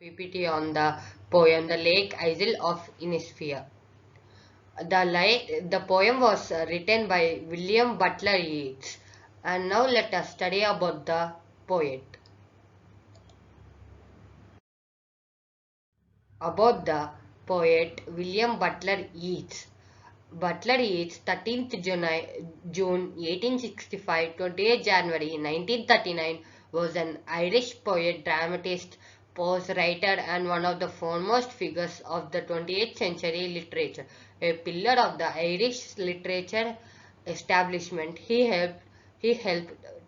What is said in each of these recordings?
PPT on the poem The Lake Isle of Innisfree. The poem was written by William Butler Yeats. And now let us study about the poet. About the poet William Butler Yeats. Butler Yeats, 13th June 1865, 28th January 1939, was an Irish poet, dramatist, prose writer, and one of the foremost figures of the 20th century literature. A pillar of the Irish literature establishment, he helped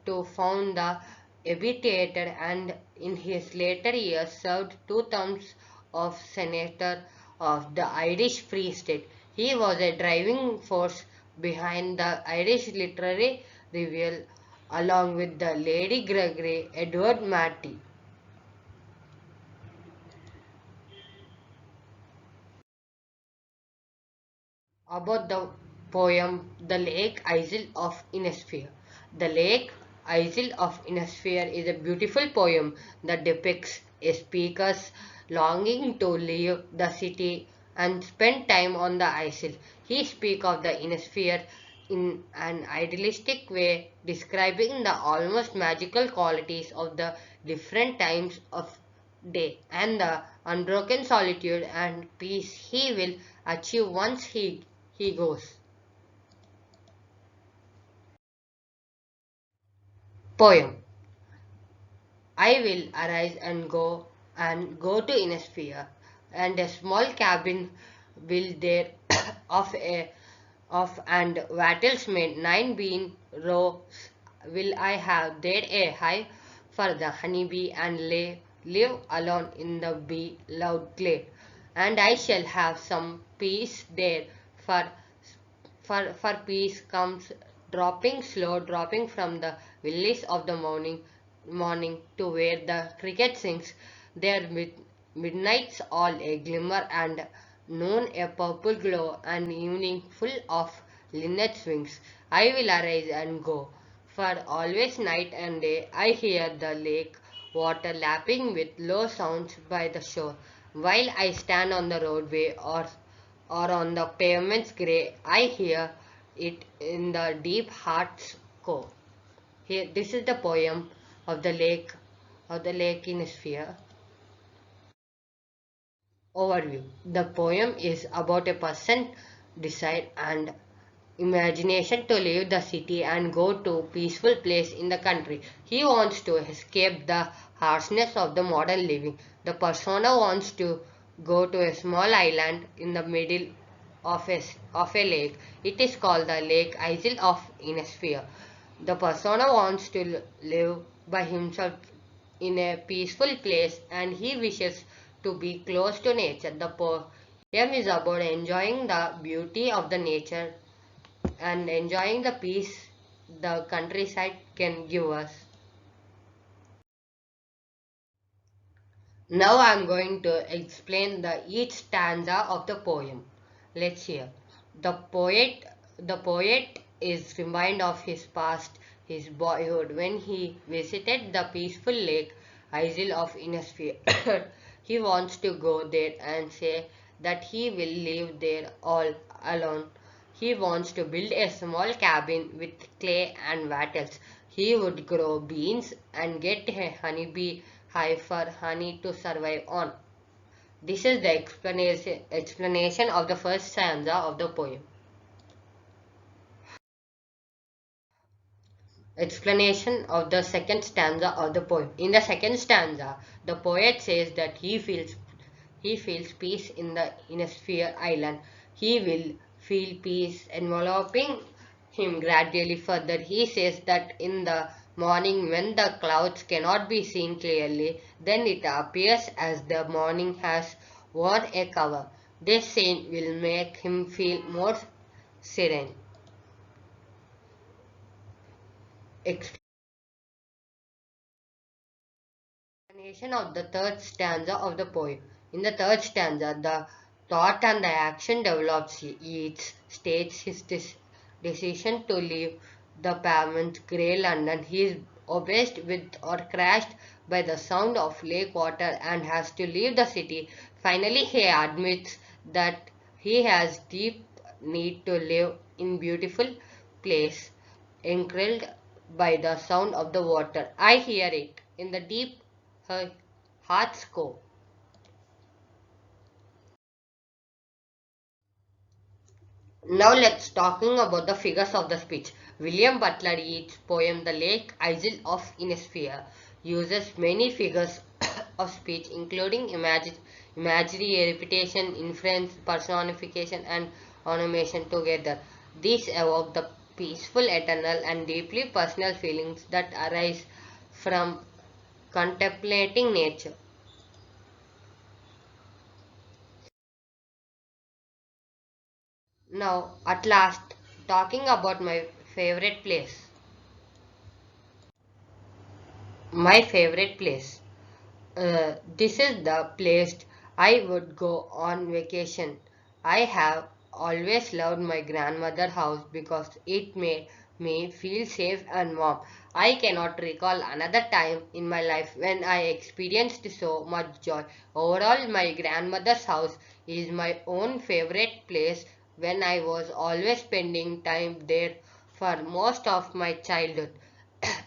to found the Abbey Theatre, and in his later years served two terms of Senator of the Irish Free State. He was a driving force behind the Irish Literary Review along with the Lady Gregory Edward Matty. About the poem The Lake Isle of Innisfree. The Lake Isle of Innisfree is a beautiful poem that depicts a speaker's longing to leave the city and spend time on the isle. He speaks of the Innisfree in an idealistic way, describing the almost magical qualities of the different times of day and the unbroken solitude and peace he will achieve once he goes. Poem. I will arise and go to Innisphere, and a small cabin will there of and wattles made 9 bean rows will I have there a hive for the honeybee and live alone in the bee loud glade, and I shall have some peace there for for peace comes dropping from the lilies of the morning to where the cricket sings there with midnights all a glimmer and noon a purple glow and evening full of linnet's wings. I will arise and go, for always night and day I hear the lake water lapping with low sounds by the shore, while I stand on the roadway or on the pavement's grey, I hear it in the deep heart's core. Here, this is the poem of the lake in a sphere. Overview. The poem is about a person decide and imagination to leave the city and go to peaceful place in the country. He wants to escape the harshness of the modern living. The persona wants to go to a small island in the middle of a lake. It is called the Lake Isle of Innisfree. The persona wants to live by himself in a peaceful place and he wishes to be close to nature. The poem is about enjoying the beauty of the nature and enjoying the peace the countryside can give us. Now I am going to explain each stanza of the poem. Let's hear. The poet is reminded of his past, his boyhood, when he visited the peaceful lake Isle of Innisfree. He wants to go there and say that he will live there all alone. He wants to build a small cabin with clay and wattles. He would grow beans and get a honeybee hive for honey to survive on. This is the explanation of the first stanza of the poem. Explanation of the second stanza of the poem. In the second stanza, the poet says that he feels peace in a sphere island. He will feel peace enveloping him gradually. Further, he says that in the morning when the clouds cannot be seen clearly, then it appears as the morning has worn a cover. This scene will make him feel more serene. Explanation of the third stanza of the poem. In the third stanza, the thought and the action develops. Each states his decision to leave the pavement's grey London. He is obsessed with or crashed by the sound of lake water and has to leave the city. Finally, he admits that he has deep need to live in beautiful place, encouraged by the sound of the water. I hear it in the deep heart's core. Now let's talking about the figures of the speech. William Butler Yeats' poem The Lake Isle of Innisfree uses many figures of speech including imagery, repetition, inference, personification and animation together. These evoke the peaceful, eternal and deeply personal feelings that arise from contemplating nature. Now, at last, talking about my favorite place. My favorite place. This is the place I would go on vacation. I have always loved my grandmother's house because it made me feel safe and warm. I cannot recall another time in my life when I experienced so much joy. Overall, my grandmother's house is my own favorite place when I was always spending time there for most of my childhood.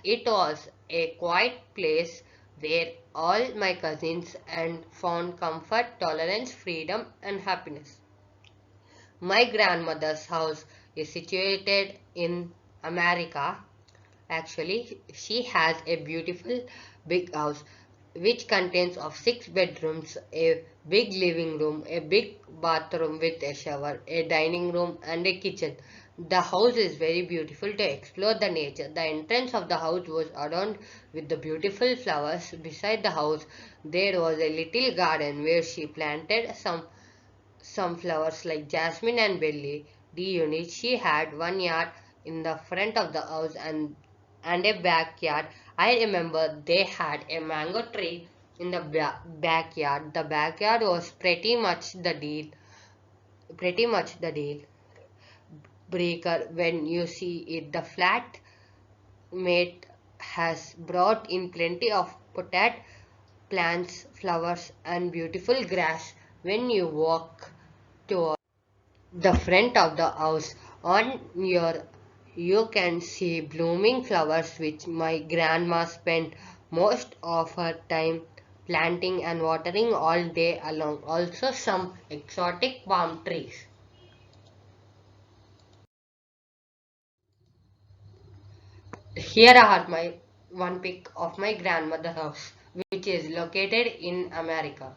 It was a quiet place where all my cousins and found comfort, tolerance, freedom, and happiness. My grandmother's house is situated in America. Actually, she has a beautiful big house which contains of 6 bedrooms, a big living room, a big bathroom with a shower, a dining room and a kitchen. The house is very beautiful to explore the nature. The entrance of the house was adorned with the beautiful flowers. Beside the house, there was a little garden where she planted some flowers like jasmine and belly. The unit she had 1 yard in the front of the house and a backyard. I remember they had a mango tree in the backyard. The backyard was pretty much the deal breaker when you see it. The flat mate has brought in plenty of potato plants, flowers, and beautiful grass. When you walk to the front of the house on your you can see blooming flowers which my grandma spent most of her time planting and watering all day along. Also some exotic palm trees. Here are my one pic of my grandmother house which is located in America.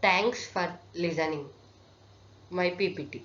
Thanks for listening my PPT.